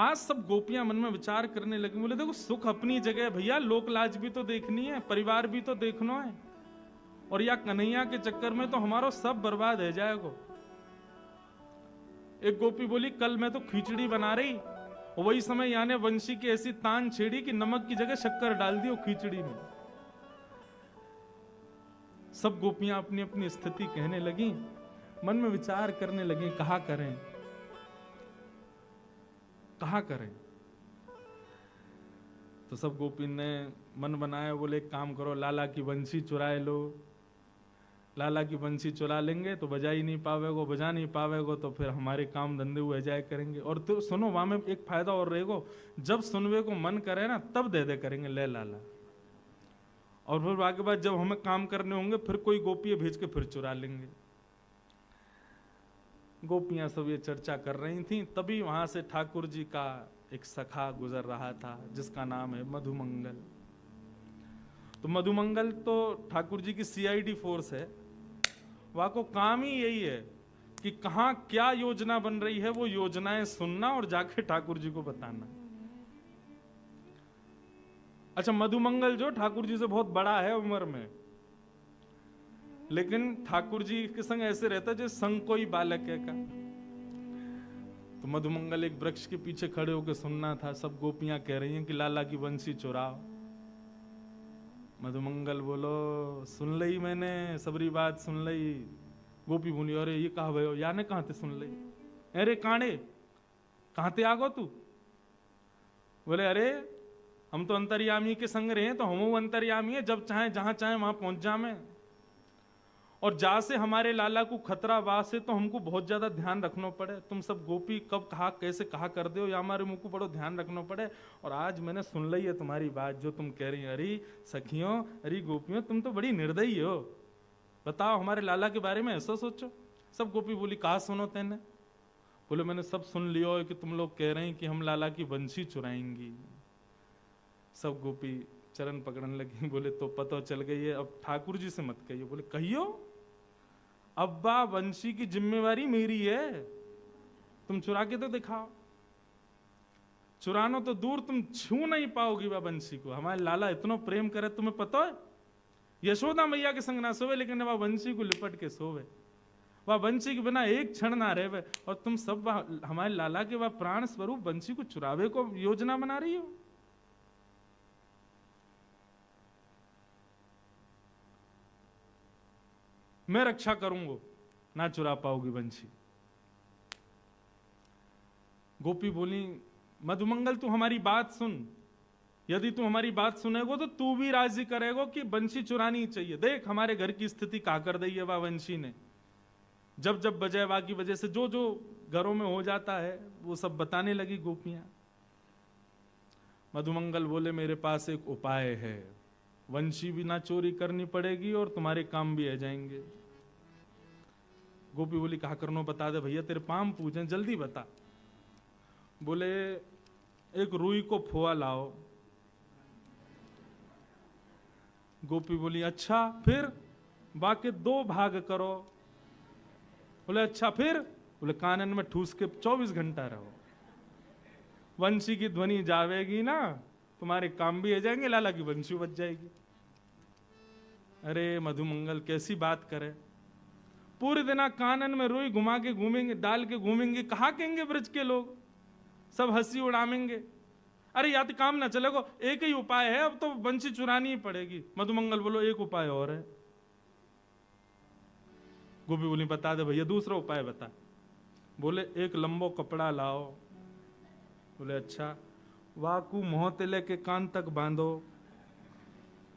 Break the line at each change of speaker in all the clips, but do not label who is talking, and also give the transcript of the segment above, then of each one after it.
आज सब गोपियां मन में विचार करने लगी, बोले देखो सुख अपनी जगह भैया, लोक लाज भी तो देखनी है, परिवार भी तो देखना है, और या कन्हैया के चक्कर में तो हमारा सब बर्बाद हो जाएगा। एक गोपी बोली कल मैं तो खिचड़ी बना रही, वही समय यानी वंशी की ऐसी तान छेड़ी कि नमक की जगह शक्कर डाल दी वो खिचड़ी में। सब गोपियां अपनी अपनी स्थिति कहने लगी, मन में विचार करने लगी कहा करें कहा करें। तो सब गोपी ने मन बनाया, बोले एक काम करो, लाला की बंसी चुराए लो। लाला की बंसी चुरा लेंगे तो बजा ही नहीं पावेगो, बजा नहीं पावेगो तो फिर हमारे काम धंधे हुए जाए करेंगे। और तो सुनो वहां में एक फायदा और रहेगा, जब सुनवे को मन करे ना तब दे दे करेंगे ले लाला, और फिर आगे बाद जब हमें काम करने होंगे फिर कोई गोपियां भेज के फिर चुरा लेंगे। गोपियां सब ये चर्चा कर रही थी, तभी वहां से ठाकुर जी का एक सखा गुजर रहा था जिसका नाम है मधुमंगल। तो मधुमंगल तो ठाकुर जी की सीआईडी फोर्स है, वहां को काम ही यही है कि कहां क्या योजना बन रही है वो योजनाएं सुनना और जाके ठाकुर जी को बताना। अच्छा, मधुमंगल जो ठाकुर जी से बहुत बड़ा है उम्र में, लेकिन ठाकुर जी के संग ऐसे रहता जैसे संग कोई बालक है का। तो मधुमंगल एक वृक्ष के पीछे खड़े होकर सुनना था, सब गोपियां कह रही हैं कि लाला की बंसी चुराओ। मधुमंगल बोलो सुन लई मैंने, सबरी बात सुन लई। गोपी बोली अरे ये कहा भयो, याने कहां थे सुन लई, अरे कांडे कहां थे आगो तू। बोले अरे हम तो अंतर्यामी के संग रहे, तो हम अंतर्यामी है, जब चाहे जहां चाहे वहां पहुंच जामे, और जा से हमारे लाला को खतरा वास है तो हमको बहुत ज्यादा ध्यान रखना पड़े। तुम सब गोपी कब कहा कैसे कहा कर दो, या हमारे मुंह को बड़ो ध्यान रखना पड़े। और आज मैंने सुन ली है तुम्हारी बात जो तुम कह रही, अरे सखियों अरे गोपियों तुम तो बड़ी निर्दयी हो, बताओ हमारे लाला के बारे में ऐसा सोचो। सब गोपी बोली कहा सुनो तेने। बोले मैंने सब सुन लियो कि तुम लोग कह रहे हैं कि हम लाला की बंसी चुराएंगी। सब गोपी चरण पकड़ने लगी, बोले तो पता चल गई है, अब ठाकुर जी से मत कहियो। बोले कहियो, अब्बा बंसी की जिम्मेवारी मेरी है, तुम चुरा के तो दिखाओ। चुरानो तो दूर, तुम छू नहीं पाओगी वह बंसी को। हमारे लाला इतना प्रेम करे, तुम्हें पता है यशोदा मैया के संग ना सोवे, लेकिन वह बंसी को लिपट के सोवे, वह बंसी के बिना एक क्षण ना रहे। और तुम सब हमारे लाला के वह प्राण स्वरूप बंसी को चुरावे को योजना बना रही हो। मैं रक्षा करूंगा, ना चुरा पाओगी बंसी। गोपी बोली मधुमंगल तू हमारी बात सुन, यदि तू हमारी बात सुनेगो तो तू भी राजी करेगो कि बंसी चुरानी चाहिए। देख हमारे घर की स्थिति का कर दी है वह बंसी ने, जब जब बजाय वा की वजह से जो जो घरों में हो जाता है वो सब बताने लगी गोपियां। मधुमंगल बोले मेरे पास एक उपाय है, वंशी भी ना चोरी करनी पड़ेगी और तुम्हारे काम भी आ जाएंगे। गोपी बोली कहा करनो बता दे भैया, तेरे पाम पूछे जल्दी बता। बोले एक रुई को फोआ लाओ। गोपी बोली अच्छा फिर, बाकी 2 भाग करो। बोले अच्छा फिर, बोले कानन में ठूस के 24 घंटा रहो, वंशी की ध्वनि जावेगी ना, तुम्हारे काम भी आ जाएंगे, लाला की वंशी बच जाएगी। अरे मधुमंगल कैसी बात करे, पूरे दिन कानन में रुई घुमा के घूमेंगे, डाल के घूमेंगे, कहा कहेंगे ब्रज के लोग, सब हंसी उड़ामेंगे। अरे या तो काम ना चलेगा, एक ही उपाय है, अब तो बंसी चुरानी ही पड़ेगी। मधुमंगल बोलो एक उपाय और है। गोपी बोली बता दे भैया दूसरा उपाय बता। बोले एक लंबो कपड़ा लाओ। बोले अच्छा, वाकू मोहते लेके कान तक बांधो।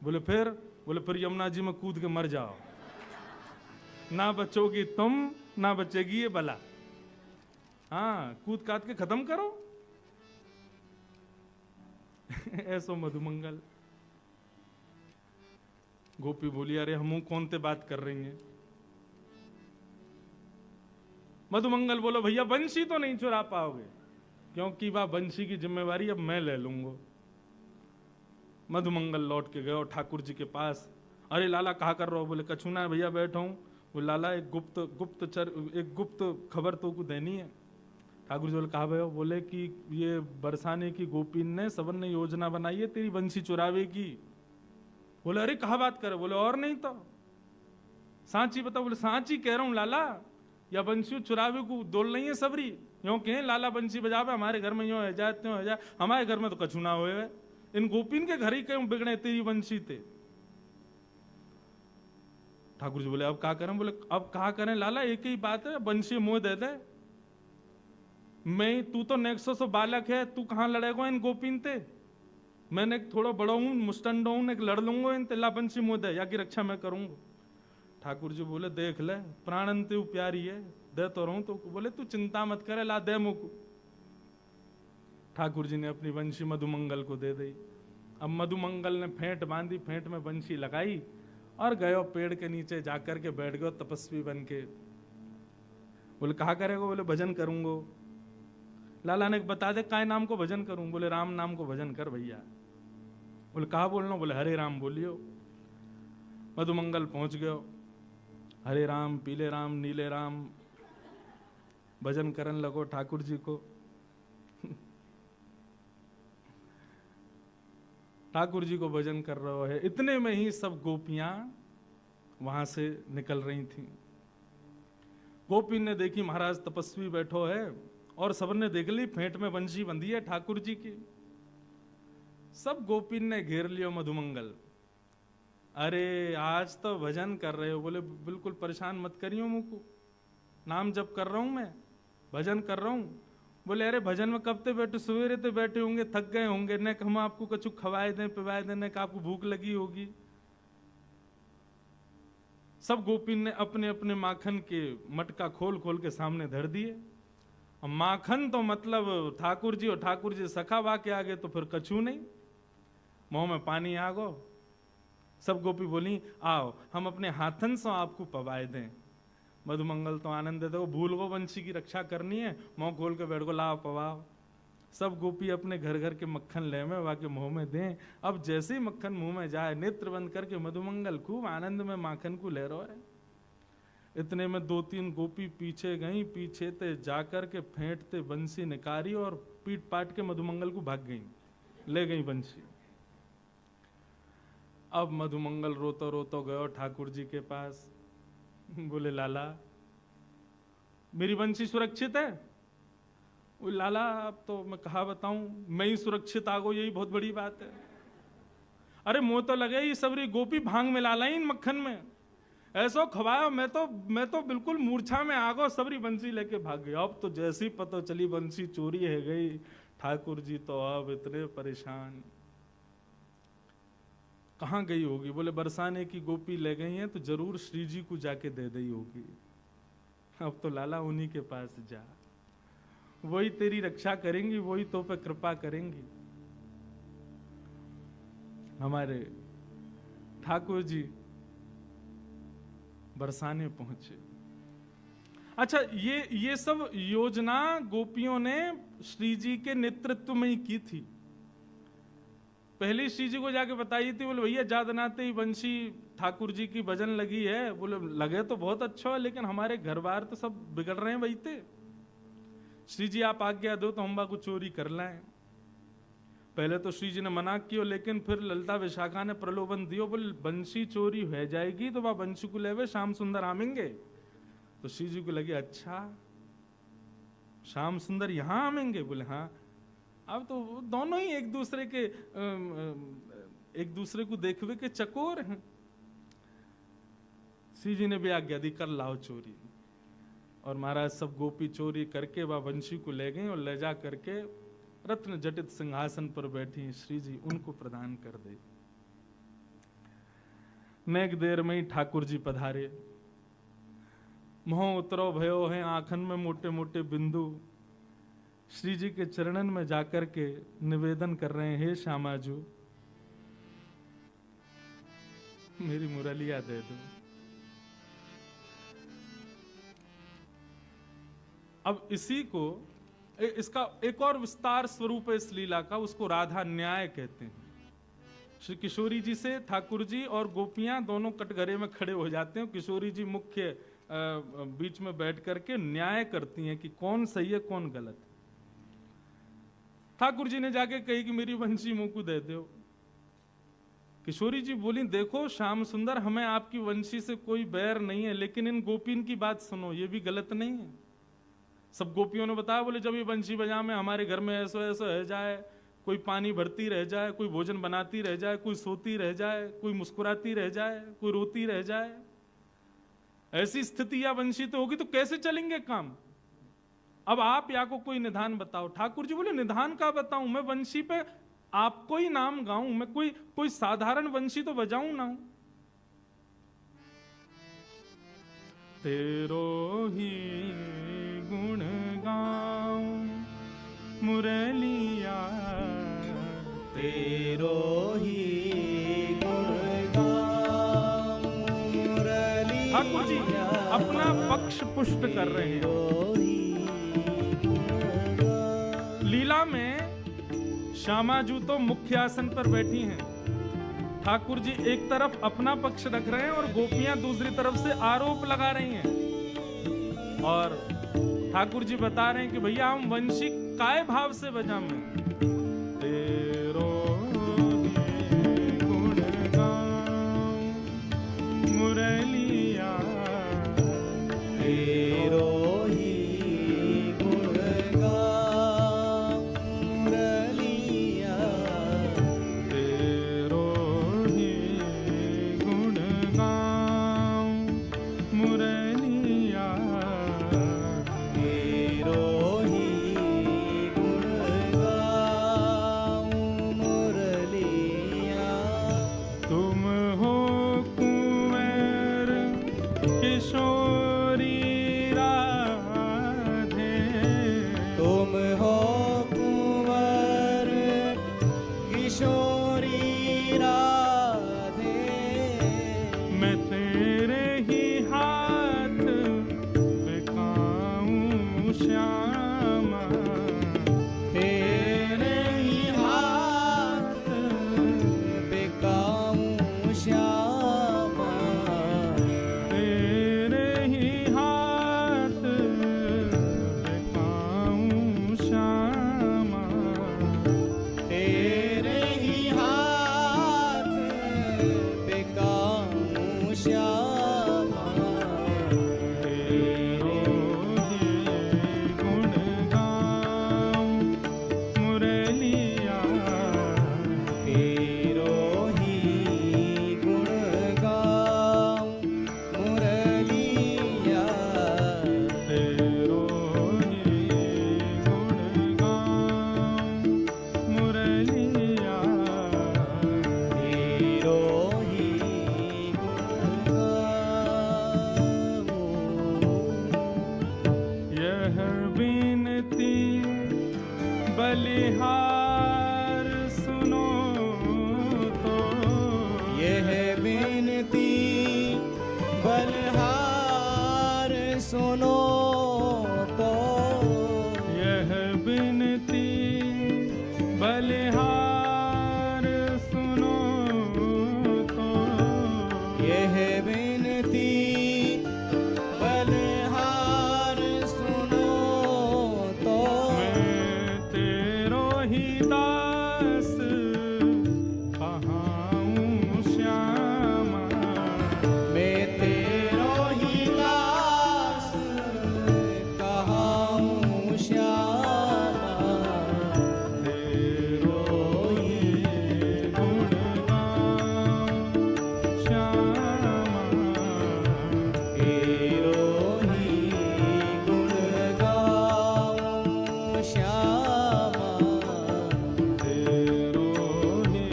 बोले फिर, बोले फिर यमुना जी में कूद के मर जाओ, ना बचोगी तुम ना बचेगी ये बला। हाँ कूद काट के खत्म करो। ऐसो मधुमंगल। गोपी बोली अरे हम कौन ते बात कर रही हैं। मधुमंगल बोलो भैया बंसी तो नहीं चुरा पाओगे, क्योंकि वह बंसी की जिम्मेवारी अब मैं ले लूंगा। मधुमंगल लौट के गए ठाकुर जी के पास। अरे लाला कहा कर रहे हो। बोले कछु ना भैया बैठा हूं। वो लाला एक गुप्त खबर तो को देनी है। ठाकुर जी बोले कहा भयो? बोले कि ये बरसाने की गोपीन ने सबन ने योजना बनाई है तेरी बंसी चुरावे की। बोले अरे कहा बात करे? बोले और नहीं तो सांची बताओ। बोले सांची कह रहा हूं लाला, या बंसी चुरावे को दोल नहीं है सबरी? यो कहें लाला बंसी बजावे, हमारे घर में यो है जाए त्यों है जाए, हमारे घर में तो कछु ना होए, इन गोपीन के घर ही क्यों बिगड़े तेरी बंसी थे। ठाकुर जी बोले अब क्या करें? बोले अब कहा करें लाला, एक ही बात है, बंसी मुंह दे दे। मैं तू तो नेक्सो सो बालक है, तू कहां लड़ेगा इन गोपीन ते? मैंने थोड़ा बड़ा हूं, मुस्टंड हूं, एक लड़ लूंगा इन ला बंसी मुंह दे, या की रक्षा मैं करूंगा। ठाकुर जी बोले देख ले, प्राणन ते प्यारी है, दे तो रहूं तो। बोले तू चिंता मत करे, ला दे मुख। ठाकुर जी ने अपनी बंशी मधुमंगल को दे दी। अब मधुमंगल ने फेंट बांधी, फेंट में बंशी लगाई और गयो पेड़ के नीचे जाकर के बैठ गयो तपस्वी बन के। बोले कहा करेगा? बोले भजन करूंगो। लाला ने बता दे काय नाम को भजन करूं? बोले राम नाम को भजन कर भैया। बोले कहा बोलना? बोले हरे राम बोलियो। मधुमंगल पहुंच गयो, हरे राम, पीले राम, नीले राम भजन करन लगो ठाकुर जी को। ठाकुर जी को भजन कर रहा है, इतने में ही सब गोपियां वहां से निकल रही थीं। गोपी ने देखी महाराज तपस्वी बैठो है, और सबने देख ली फेंट में बंशी बंधी है ठाकुर जी की। सब गोपी ने घेर लियो मधुमंगल। अरे आज तो भजन कर रहे हो? बोले बिल्कुल परेशान मत करियो मुझको, नाम जप कर रहा हूं मैं, भजन कर रहा हूं। बोले अरे भजन में कब ते बैठे? सवेरे ते बैठे होंगे, थक गए होंगे, न हम आपको कछु खवाए दें पिवाए दें, न आपको भूख लगी होगी। सब गोपी ने अपने अपने माखन के मटका खोल खोल के सामने धर दिए। माखन तो मतलब ठाकुर जी, और ठाकुर जी सखा बा के आगे तो फिर कछु नहीं, मुंह में पानी आ गो। सब गोपी बोली आओ हम अपने हाथन से आपको पवाए दें। मधुमंगल तो आनंद देते, वो भूल गो वंशी की रक्षा करनी है, मुंह खोल के बैठ गो, लाओ पवाओ। सब गोपी अपने घर घर के मक्खन ले में वाके मुंह में दें। अब जैसे ही मक्खन मुंह में जाए, नेत्र बंद करके मधुमंगल खूब आनंद में माखन को ले रहा है। इतने में दो तीन गोपी पीछे गई, पीछे ते जाकर के फेंटते बंसी निकारी और पीट पाट के मधुमंगल को भाग गई, ले गई बंसी। अब मधुमंगल रोतो रोतो गयो ठाकुर जी के पास। बोले लाला मेरी बंसी सुरक्षित है? वो लाला अब तो मैं कहा बताऊं, मैं ही सुरक्षित आ गो, यही बहुत बड़ी बात है। अरे मुंह तो लगे ही सबरी गोपी भांग में लाला इन मक्खन में, ऐसो खवाया मैं तो बिल्कुल मूर्छा में आ गो, सबरी बंसी लेके भाग गया। अब तो जैसी पता चली बंसी चोरी है गई, ठाकुर जी तो अब इतने परेशान। कहाँ गई होगी? बोले बरसाने की गोपी ले गई हैं, तो जरूर श्री जी को जाके दे दी होगी। अब तो लाला उन्हीं के पास जा, वही तेरी रक्षा करेंगी, वही तो पे कृपा करेंगी। हमारे ठाकुर जी बरसाने पहुंचे। अच्छा, ये सब योजना गोपियों ने श्री जी के नेतृत्व में ही की थी। पहले श्री जी को जाके बताई थी, बोले भैया जादनाते ही बंशी ठाकुर जी की भजन लगी है। बोले लगे तो बहुत अच्छा है, लेकिन हमारे घर बार तो सब बिगड़ रहे हैं भाई थे। श्री जी आप आज्ञा दो तो हम बा को चोरी कर लाएं। पहले तो श्री जी ने मना किया, लेकिन फिर ललिता विशाखा ने प्रलोभन दियो, बोले बंशी चोरी हो जाएगी तो वह बंशी को लेवे श्याम सुंदर आमेंगे। तो श्री जी को लगे अच्छा श्याम सुंदर यहाँ आमेंगे? बोले हाँ। अब तो दोनों ही एक दूसरे को देखवे के चकोर हैं। श्री जी ने भी आज्ञा दी कर लाओ चोरी। और महाराज सब गोपी चोरी करके वह वंशी को ले गई और ले जा करके रत्न जटित सिंहासन पर बैठी श्री जी उनको प्रदान कर दे। नेक देर में ही ठाकुर जी पधारे। मोह उतरो भयो है आंखन में मोटे मोटे बिंदु। श्री जी के चरणन में जाकर के निवेदन कर रहे हैं, हे श्यामाजू मेरी मुरलिया दे दो। अब इसी को इसका एक और विस्तार स्वरूप है इस लीला का, उसको राधा न्याय कहते हैं। श्री किशोरी जी से ठाकुर जी और गोपियां दोनों कटघरे में खड़े हो जाते हैं। किशोरी जी मुख्य बीच में बैठ करके न्याय करती हैं कि कौन सही है कौन गलत है। ठाकुर जी ने जाके कही कि मेरी वंशी मुंह को दे दो। किशोरी जी बोली देखो श्याम सुंदर, हमें आपकी वंशी से कोई बैर नहीं है, लेकिन इन गोपीन की बात सुनो, ये भी गलत नहीं है। सब गोपियों ने बताया, बोले जब ये वंशी बजा में हमारे घर में ऐसा ऐसा रह जाए, कोई पानी भरती रह जाए, कोई भोजन बनाती रह जाए, कोई सोती रह जाए, कोई मुस्कुराती रह जाए, कोई रोती रह जाए, ऐसी स्थिति या वंशी तो होगी तो कैसे चलेंगे काम। अब आप या को कोई निधान बताओ। ठाकुर जी बोले निधान का बताऊं, मैं वंशी पे आपको ही नाम गाऊं, मैं कोई साधारण वंशी तो बजाऊं ना। तेरो ही गुण गाऊं मुरलिया,
तेरो ही गुण गाऊं मुरलिया।
ठाकुर जी अपना पक्ष पुष्ट कर रहे हैं। लीला में श्यामाजू तो मुख्य आसन पर बैठी हैं, ठाकुर जी एक तरफ अपना पक्ष रख रहे हैं और गोपियां दूसरी तरफ से आरोप लगा रही हैं। और ठाकुर जी बता रहे हैं कि भैया हम वंशी काय भाव से बजा में। तेरो ही गुण गाऊं मुरलिया,
तेरो ही गुण गाऊं मुरलिया,
तेरो ही गुण गाऊं मुरलिया,
तेरो ही गुण गाऊं मुरलिया।
तुम हो कुंवर किशोरी राधे,
तुम हो कुंवर किशोरी राधे,
मैं तेरे ही हाथ बिकाऊं श्यामा,
तेरे ही हाथ बिकाऊं श्यामा,
तेरे ही हाथ बिकाऊं श्यामा,
तेरे ही हाथ बिकाऊं श्यामा,
तेरो ही गुण गाऊं मुरलिया,
तेरो ही गुण गाऊं मुरलिया,
तेरो ही गुण गाऊं मुरलिया,
तेरो ही गुण गाऊं।
यह बिनती बलिहार सुनो तो,
यह बिनती बलिहार सुनो तो,
यह बिनती बलिहार सुनो तो,
यह बिनती बलिहार सुनो तो,
मैं तेरो ही दास कहाऊं श्यामा,
मैं तेरो ही दास कहाऊं श्यामा,
तेरो ही गुण गाऊं श्यामा,
तेरो ही गुण गाऊं श्यामा,
तेरो ही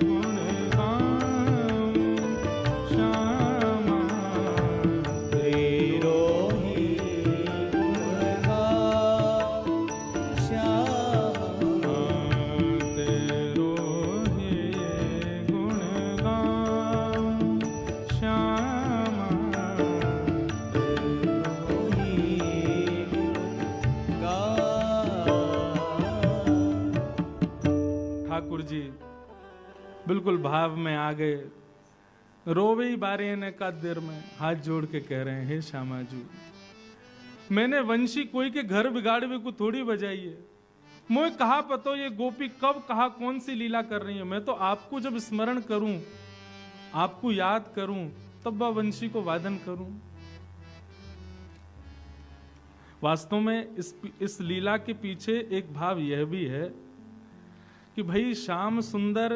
गुण गाऊं श्यामा,
तेरो ही गुण गाऊं श्यामा,
तेरो ही गुण गाऊं श्यामा,
तेरो ही गुण गाऊं।
ठाकुर जी बिल्कुल भाव में आ गए। रोवे बारे ने का देर में हाथ जोड़ के कह रहे हैं, हे श्यामाजू, मैंने वंशी कोई के घर बिगाड़वे को थोड़ी बजाई है। मुझे कहा पतो ये गोपी कब कहा कौन सी लीला कर रही है। मैं तो आपको जब स्मरण करूं, आपको याद करूं, तब वह वंशी को वादन करूं। वास्तव में इस लीला के पीछे एक भाव यह भी है कि भाई श्याम सुंदर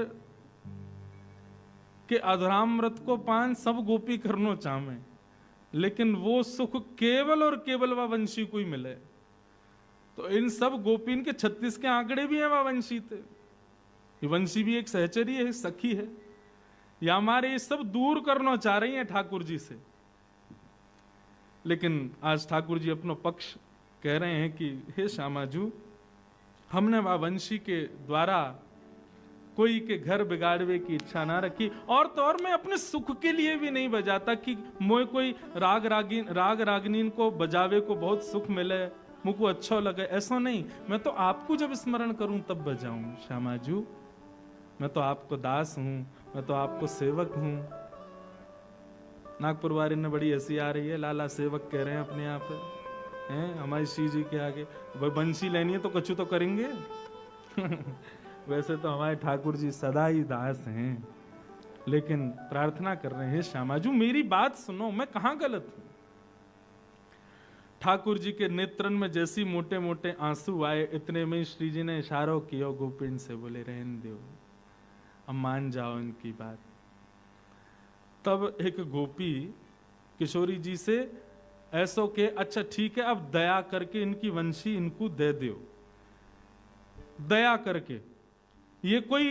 के अधरामृत को पान सब गोपी करनो चाहे, लेकिन वो सुख केवल और केवल वह वंशी को ही मिले। तो इन सब गोपीन के 36 के आंकड़े भी हैं वह वंशी थे। ये वंशी भी एक सहचरी है, सखी है, या हमारे ये सब दूर करना चाह रही हैं ठाकुर जी से। लेकिन आज ठाकुर जी अपना पक्ष कह रहे हैं कि हे श्यामाजू, हमने वह वंशी के द्वारा कोई के घर बिगाड़वे की इच्छा ना रखी, और तो और मैं अपने सुख के लिए भी नहीं बजाता कि मोए कोई राग रागनीन को बजावे को बहुत सुख मिले, मुझको अच्छा लगे, ऐसा नहीं। मैं तो आपको जब स्मरण करूं तब बजाऊं। श्यामाजू, मैं तो आपको दास हूं, मैं तो आपको सेवक हूं। नागपुर वाले ने बड़ी हंसी आ रही है, लाला सेवक कह रहे हैं अपने आप हैं हमारी श्री जी के आगे। बंसी लेनी है तो कछु तो करेंगे। वैसे तो हमारे ठाकुर जी सदा ही दास हैं, लेकिन प्रार्थना कर रहे हैं श्यामाजू मेरी बात सुनो, मैं कहां गलत हूं। ठाकुर जी के नेत्रन में जैसी मोटे मोटे आंसू आए, इतने में श्री जी ने इशारा किया गोपिन से, बोले रहने दो, अब मान जाओ इनकी बात। तब एक गोपी किशोरी जी से ऐसो के, अच्छा ठीक है, अब दया करके इनकी वंशी इनको दे दो, दया करके। ये कोई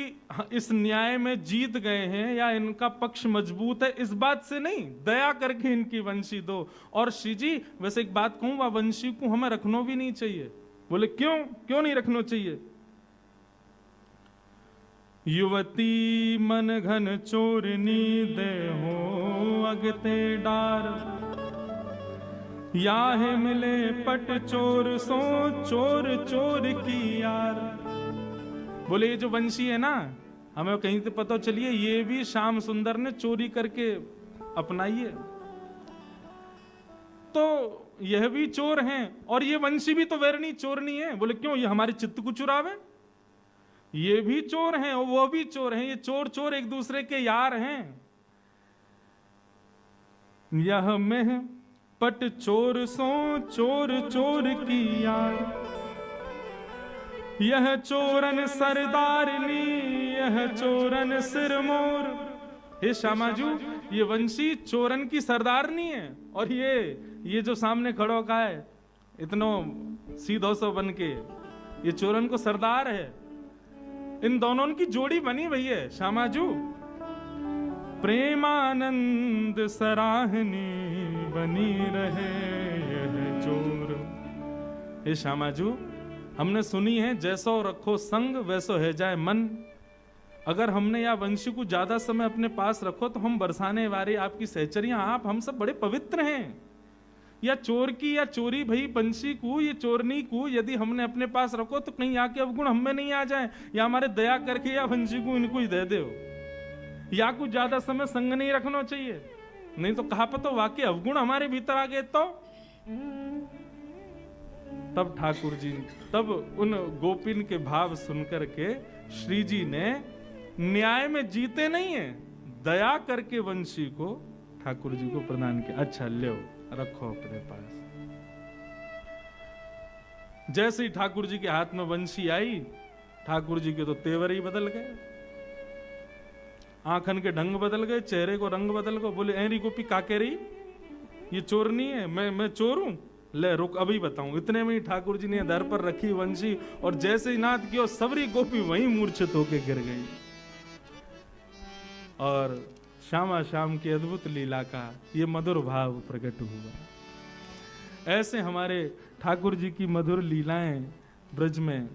इस न्याय में जीत गए हैं या इनका पक्ष मजबूत है, इस बात से नहीं, दया करके इनकी वंशी दो। और श्री जी वैसे एक बात कहूं, वह वंशी को हमें रखना भी नहीं चाहिए। बोले क्यों, क्यों नहीं रखना चाहिए? युवती मन घन चोरनी दे हो अगते डार, याहे मिले पट चोर सो चोर चोर की यार। बोले ये जो वंशी है ना, हमें कहीं से पता चलिए ये भी श्याम सुंदर ने चोरी करके अपनाई है, तो यह भी चोर हैं और ये वंशी भी तो वैरणी चोरनी है। बोले क्यों, ये हमारे चित्त को चुरावे? ये भी चोर हैं और वो भी चोर हैं, ये चोर चोर एक दूसरे के यार हैं। यह में पट चोर सो चोर चोर की यार, यह चोरन सरदारनी यह चोरन सिरमोर। हे श्यामाजू, ये वंशी चोरन की सरदारनी है और ये जो सामने खड़ो का है इतनो सीधो सो बन के, ये चोरन को सरदार है। इन दोनों की जोड़ी बनी हुई है श्यामाजू। प्रेमानंद सराहनी बनी रहे यह चोर। हे श्यामाजू, हमने सुनी है जैसो रखो संग वैसो है जाए मन। अगर हमने या वंशी को ज्यादा समय अपने पास रखो तो हम बरसाने वाले आपकी सहचरियां, आप हम सब बड़े पवित्र हैं। या चोर की या चोरी भई वंशी को, ये चोरनी को यदि हमने अपने पास रखो तो कहीं आके अवगुण हम में नहीं आ जाए, या हमारे दया करके या वंशी को इनको ही दे दो। या कुछ ज्यादा समय संग नहीं रखना चाहिए, नहीं तो कहा पता वाकई अवगुण हमारे भीतर आ गए तो। तब ठाकुर जी, तब उन गोपिन के भाव सुनकर के श्री जी ने न्याय में जीते नहीं है, दया करके वंशी को ठाकुर जी को प्रदान किया। अच्छा लो रखो अपने पास। जैसे ही ठाकुर जी के हाथ में वंशी आई, ठाकुर जी के तो तेवर ही बदल गए, आंखन के ढंग बदल गए, चेहरे को रंग बदल गए। बोले ऐरी गोपी का कह रही, ये चोर नहीं है, मैं चोर हूं, ले रुक अभी बताऊं। इतने में ही ठाकुर जी ने दर पर रखी वंशी और जैसे ही नाद किया सबरी गोपी वहीं मूर्छित होकर गिर गई। और श्यामा श्याम की अद्भुत लीला का ये मधुर भाव प्रकट हुआ। ऐसे हमारे ठाकुर जी की मधुर लीलाएं ब्रज में